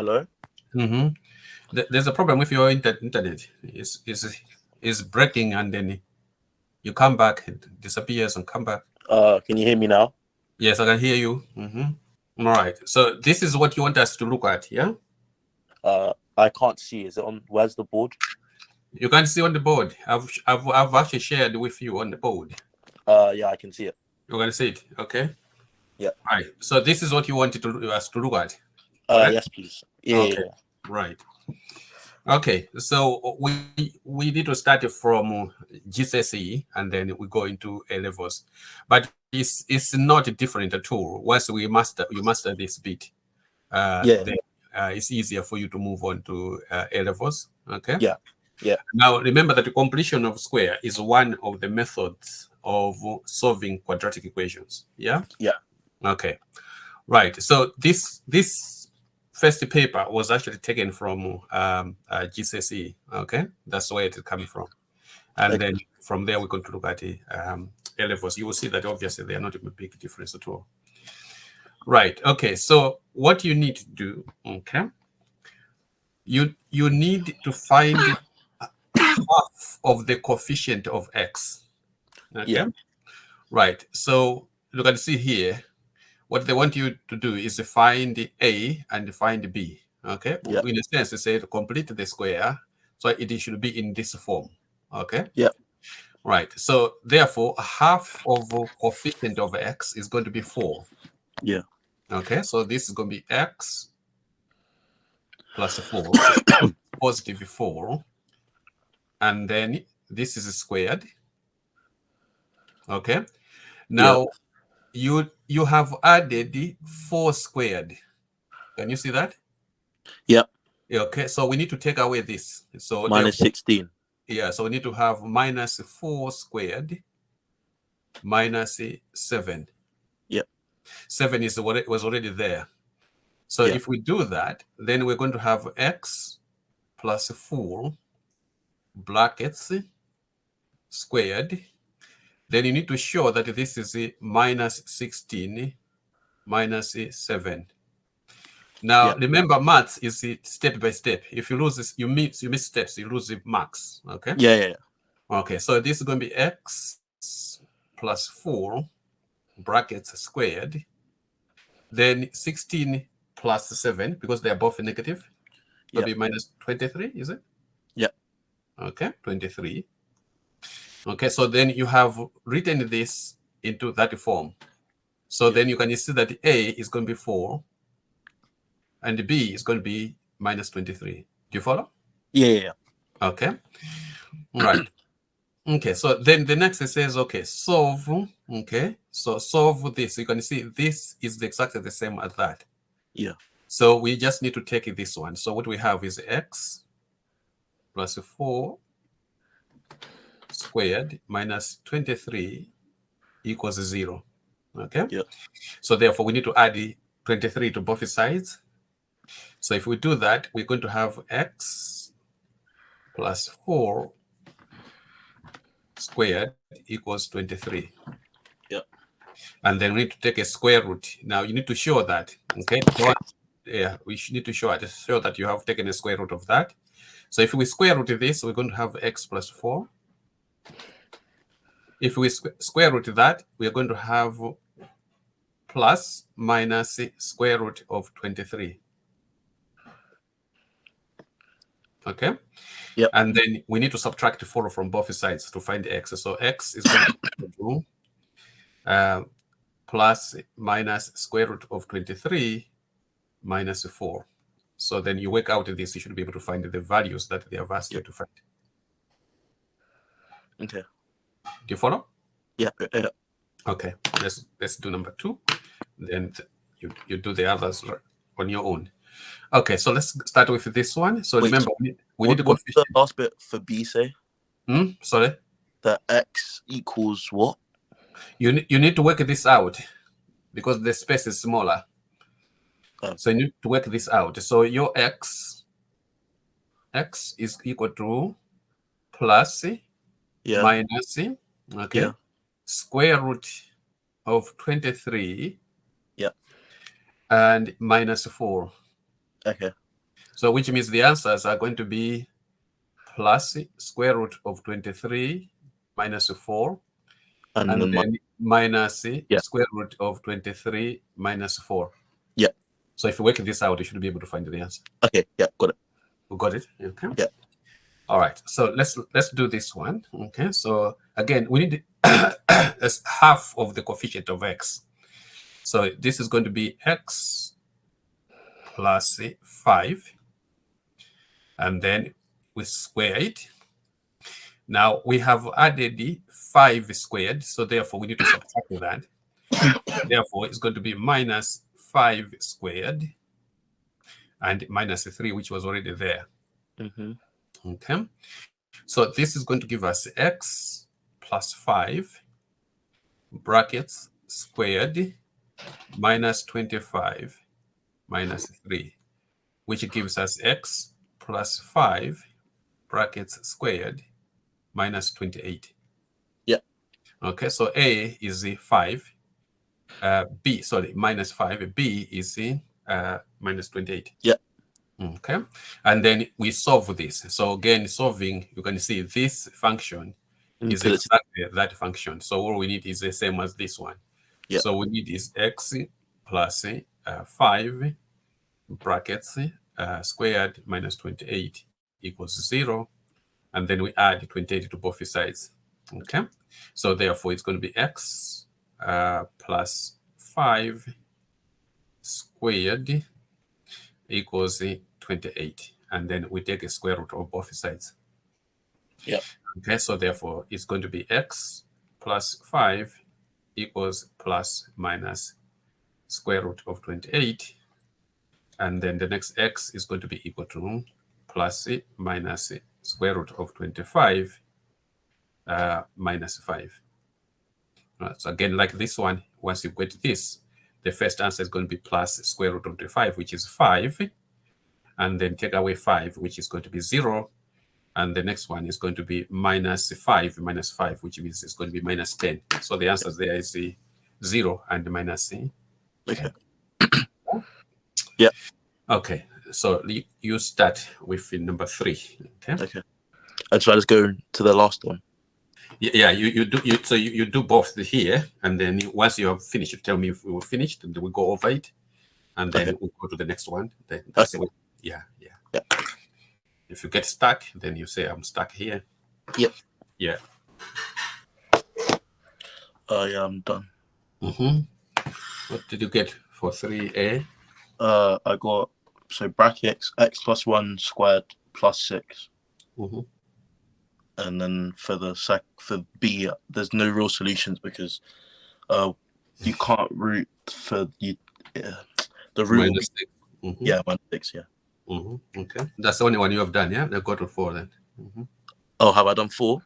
Hello? There's a problem with your internet. It's breaking, and then you come back, it disappears and come back. Can you hear me now? Yes, I can hear you. All right. So this is what you want us to look at, yeah? I can't see. Is it on? Where's the board? You can see on the board. I've actually shared with you on the board. Yeah, I can see it. You can see it, okay? Yeah. All right. So this is what you wanted us to look at. Yes, please. Yeah, okay. yeah. Right. Okay. So we need to start from GCSE and then we go into A levels, but it's not different at all. Once you master this bit, then it's easier for you to move on to A levels. Okay. Yeah. Yeah. Now remember that the completion of square is one of the methods of solving quadratic equations. Yeah. Yeah. Okay. Right. So this first paper was actually taken from GCSE. Okay, that's where it is coming from, and then from there we're going to look at the A levels. You will see that obviously they are not a big difference at all. Right. Okay. So what you need to do, okay, you need to find half of the coefficient of x. Okay. Yeah. Right. So you can see here. What they want you to do is to find A and find B. Okay. Yeah. In a sense, they say to complete the square, so it should be in this form. Okay. Yeah. Right. So therefore, half of coefficient of x is going to be 4. Yeah. Okay. So this is going to be x plus 4, positive 4, and then this is squared. Okay. Now you have added 4 squared. Can you see that? Yeah. Okay, so we need to take away this. So minus 16. Yeah, so we need to have minus 4 squared minus 7. Yeah. 7 is what it was already there. So if we do that, then we're going to have x plus 4 brackets squared. Then you need to show that this is minus 16 minus 7. Now, remember, maths is step by step. If you lose this, you miss steps, you lose the marks. Okay? Yeah. Okay, so this is going to be x plus 4 brackets squared. Then 16 plus 7, because they are both negative, will be minus 23, is it? Yeah. Okay, 23. Okay, so then you have written this into that form. So then you can see that A is going to be 4. And B is going to be minus 23. Do you follow? Yeah. Okay. Right. Okay. So then the next it says, okay, solve. Okay. So solve this. You can see this is exactly the same as that. Yeah. So we just need to take this one. So what we have is x plus 4 squared minus 23 equals 0. Okay. Yeah. So therefore we need to add the 23 to both sides. So if we do that, we're going to have x plus 4 squared equals 23. Yeah. And then we need to take a square root. Now you need to show that. Okay. We need to show that you have taken a square root of that. So if we square root this, we're going to have x plus 4. If we square root that, we're going to have plus minus square root of 23. Okay. Yep. And then we need to subtract 4 from both sides to find x. So x is going to be plus minus square root of 23 minus 4. So then you work out this, you should be able to find the values that they have asked you to find. Okay. Do you follow? Yeah. Okay. Let's do number 2. Then you do the others on your own. Okay, so let's start with this one. So remember, we need to What does the last bit for B say? Sorry? That x equals what? You need to work this out because the space is smaller. Oh. So you need to work this out. So your x is equal to plus minus, okay, square root of 23 and minus 4. Okay. So which means the answers are going to be plus square root of 23 minus 4, and then minus square root of 23 minus 4. Yeah. So if you work this out, you should be able to find the answer. Okay. Yeah. Got it. We got it. Okay. Yeah. All right. So let's do this one. Okay. So again, we need as half of the coefficient of x. So this is going to be x plus 5, and then we square it. Now we have added the 5 squared, so therefore we need to subtract that. Therefore, it's going to be minus 5 squared and minus 3, which was already there. Okay. So this is going to give us x plus 5 brackets squared minus 25 minus 3, which gives us x plus 5 brackets squared minus 28. Yeah. Okay, so A is the 5. Minus 5. B is the minus 28. Yeah. Okay, and then we solve this. So again, solving, you can see this function is exactly that function. So all we need is the same as this one. Yeah. So we need is x plus 5 brackets squared minus 28 equals 0. And then we add 28 to both sides. Okay, so therefore it's going to be x plus 5 squared equals 28. And then we take a square root of both sides. Yeah. Okay, so therefore it's going to be x plus 5 equals plus minus square root of 28. And then the next x is going to be equal to plus minus square root of 25 minus 5. So again, like this one, once you get this, the first answer is going to be plus square root of 25, which is 5. And then take away 5, which is going to be 0. And the next one is going to be minus 5 minus 5, which means it's going to be minus 10. So the answer there is 0 and minus 10. Okay. Yeah. Okay. So you start with number 3. Okay. Okay. And so I just go to the last one. Yeah, you do both here, and then once you have finished, you tell me if we were finished, and then we go over it, and then we'll go to the next one. Then that's okay. Yeah. If you get stuck, then you say I'm stuck here. Yep. Yeah. Yeah, I'm done. What did you get for 3A? I got brackets x plus 1 squared plus 6. And then for B, there's no real solutions because you can't root for the root. Minus 6. Yeah, minus 6. Yeah. Okay, that's the only one you have done. Yeah, go to 4 then. Oh, have I done 4?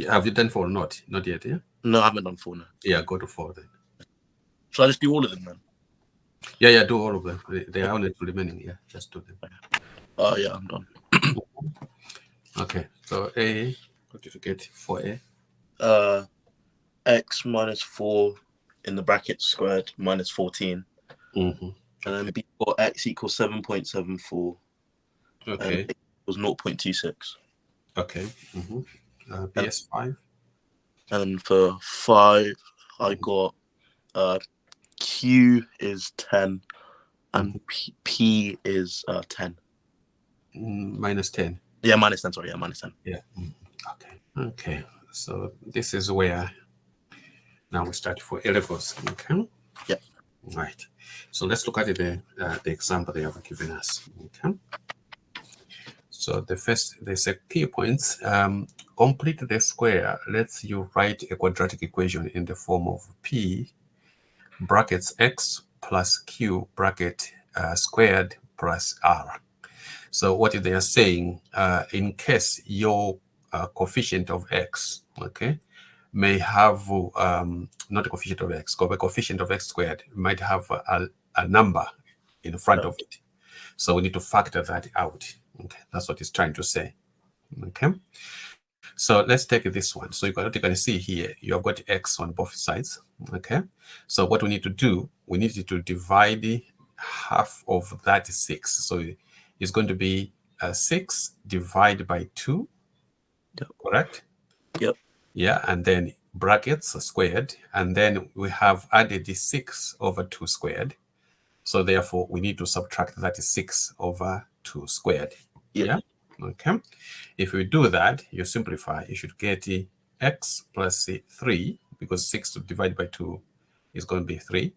Have you done 4? Not yet. Yeah. No, I haven't done 4. No. Yeah, go to 4 then. Should I just do all of them then? Yeah, do all of them. They are only remaining. Yeah, just do them. Oh yeah, I'm done. Okay, so A, what did you get for A? X minus 4 in the brackets squared minus 14. And then B got x equals 7.74. Okay. And was 0.26. Okay. PS5. And for 5, I got Q is 10 and P is 10. Minus 10. Yeah, minus 10. Sorry, yeah, minus 10. Yeah. Okay. So this is where now we start for A levels. Okay. Yeah. Right. So let's look at the example they have given us. Okay. So they say key points. Complete the square lets you write a quadratic equation in the form of P brackets X plus Q bracket squared plus R. So what they are saying, in case your coefficient of X, okay, may have not a coefficient of X, but a coefficient of X squared might have a number in front of it. So we need to factor that out. Okay, that's what it's trying to say. Okay, so let's take this one. So you can see here, you have got X on both sides. Okay, so what we need to do, we need to divide half of that 6. So is going to be 6 divided by 2, Yep. correct? Yep. Yeah, and then brackets squared, and then we have added the 6 over 2 squared. So therefore, we need to subtract that 6 over 2 squared. Yep. Yeah. Okay. If we do that, you simplify. You should get x plus 3, because 6 divided by 2 is going to be 3,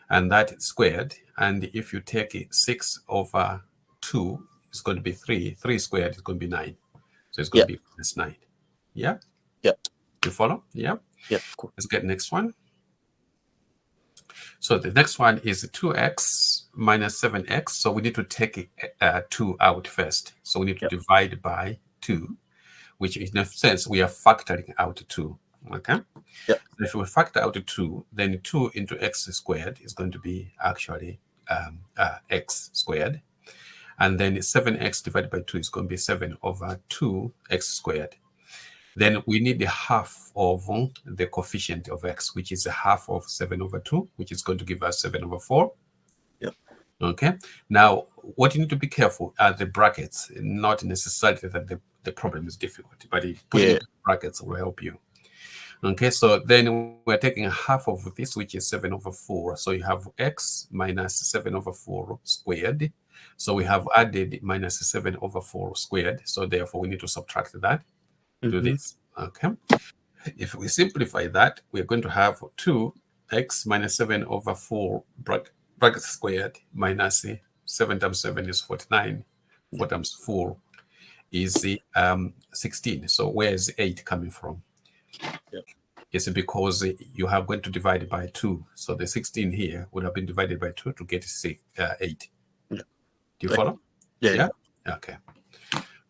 and that is squared. And if you take 6 over 2, it's going to be 3. 3 squared is going to be 9. So it's going to be minus 9. Yeah. Yep. You follow? Yeah. Yep. Cool. Let's get the next one. So the next one is 2x minus 7x. So we need to take 2 out first. So we need to divide by 2, which in a sense, we are factoring out 2. Okay? Yep. So if we factor out 2, then 2 into x squared is going to be actually x squared. And then 7x divided by 2 is going to be 7 over 2x squared. Then we need the half of the coefficient of x, which is a half of 7 over 2, which is going to give us 7 over 4. Yep. Okay. Now, what you need to be careful are the brackets. Not necessarily that the problem is difficult, but putting brackets will help you. Okay, so then we're taking half of this, which is 7 over 4. So you have x minus 7 over 4 squared. So we have added minus 7 over 4 squared. So therefore, we need to subtract that. Do this. Okay. If we simplify that, we're going to have 2x minus 7 over 4 bracket squared minus 7 times 7 is 49. 4 times 4 is 16. So where is 8 coming from? Yep. It's because you are going to divide by 2. So the 16 here would have been divided by 2 to get 8. Yep. Do you follow? Yeah. Okay.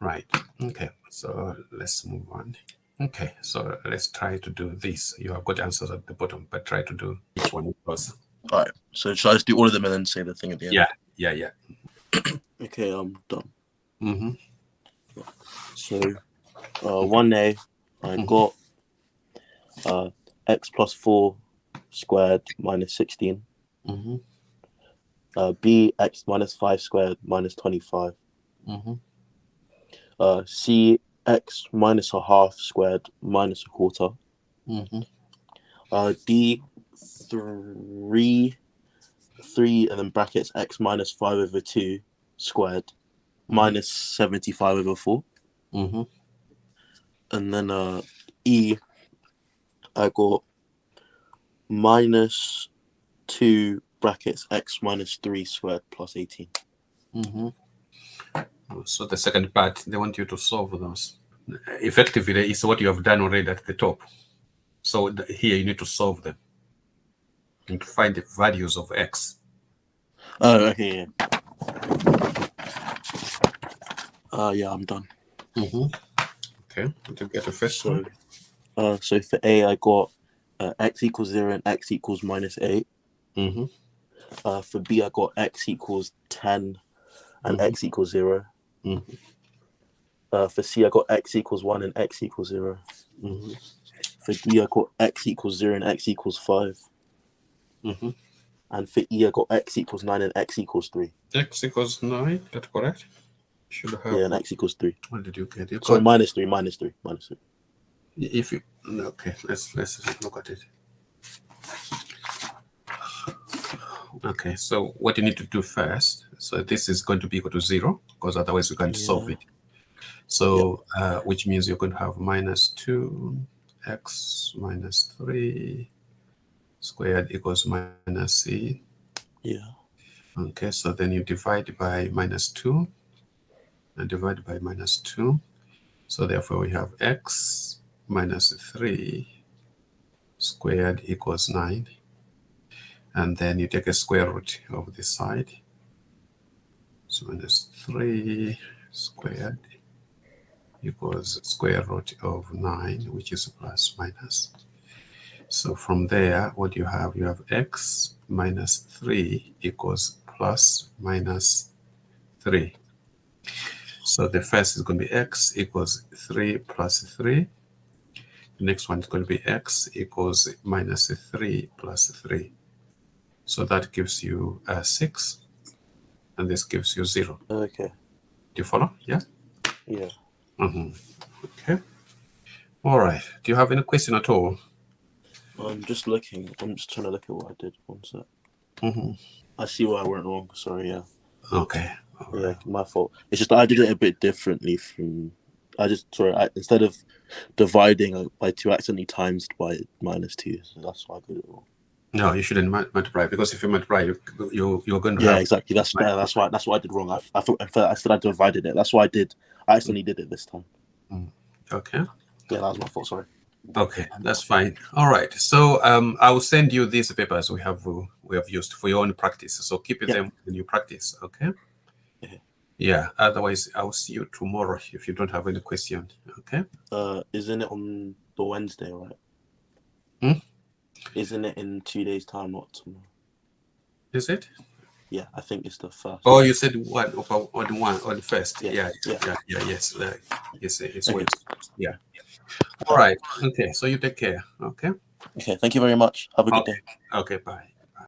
Right. Okay. So let's move on. Okay. So let's try to do this. You have got answers at the bottom, but try to do each one first. All right. So should I just do all of them and then say the thing at the end? Yeah. Okay. I'm done. Mm-hmm. So 1A, I got x plus 4 squared minus 16. Mm-hmm. B, x minus 5 squared minus 25. Mm-hmm. C, x minus a half squared minus a quarter. Mm-hmm. D, 3 and then brackets x minus 5 over 2 squared minus 75 over 4. Mm-hmm. And then E, I got minus 2 brackets x minus 3 squared plus 18. Mm-hmm. So the second part, they want you to solve those. Effectively, it's what you have done already at the top. So here you need to solve them and find the values of x. Oh, okay, yeah, I'm done. Mm-hmm. Okay, to get the first one. So for A, I got x equals 0 and x equals minus 8. Mm-hmm. For B, I got x equals 10 and x equals 0. Mm-hmm. For C, I got x equals 1 and x equals 0. Mm-hmm. For D, I got x equals 0 and x equals 5. Mm-hmm. And for E, I got x equals 9 and x equals 3. X equals 9, that's correct? Should have. Yeah, and x equals 3. What did you get? You So got, minus 3. if you okay, let's look at it. Okay, so what you need to do first, so this is going to be equal to 0, because otherwise you can't solve it. So which means you're going to have minus 2x minus 3 squared equals minus c. Yeah. Okay, so then you divide by minus 2 and divide by minus 2. So therefore we have x minus 3 squared equals 9. And then you take a square root of this side. So minus 3 squared equals square root of 9, which is plus minus. So from there, what you have x minus 3 equals plus minus 3. So the first is going to be x equals 3 plus 3. The next one is going to be x equals minus 3 plus 3. So that gives you 6. and this gives you 0. Okay. Do you follow? Yeah. Yeah. Okay. All right. Do you have any question at all? I'm just looking. I'm just trying to look at what I did. One sec. Mm-hmm. I see where I went wrong. Sorry. Yeah. Okay. All Yeah, right. my fault. It's just that I did it a bit differently from. Instead of dividing by 2, I accidentally times by -2. So that's why I did it wrong. No, you shouldn't multiply, because if you multiply, you're going to Yeah, have. exactly. That's why I did wrong. I thought I said I divided it. That's why I accidentally did it this time. Okay. Yeah, that was my fault. Sorry. Okay, that's fine. All right. So I will send you these papers we have used for your own practice. So keep them when you practice. Okay. Yeah. Otherwise, I will see you tomorrow if you don't have any question. Okay. Isn't it on the Wednesday, right? Isn't it in 2 days' time, not tomorrow? Is it? Yeah, I think it's the 1st. Oh, you said what on the 1st? Yeah. Yes. It's Okay. Wednesday. Yeah. All right. Okay. So you take care. Okay. Okay. Thank you very much. Have a good day. Okay. Bye.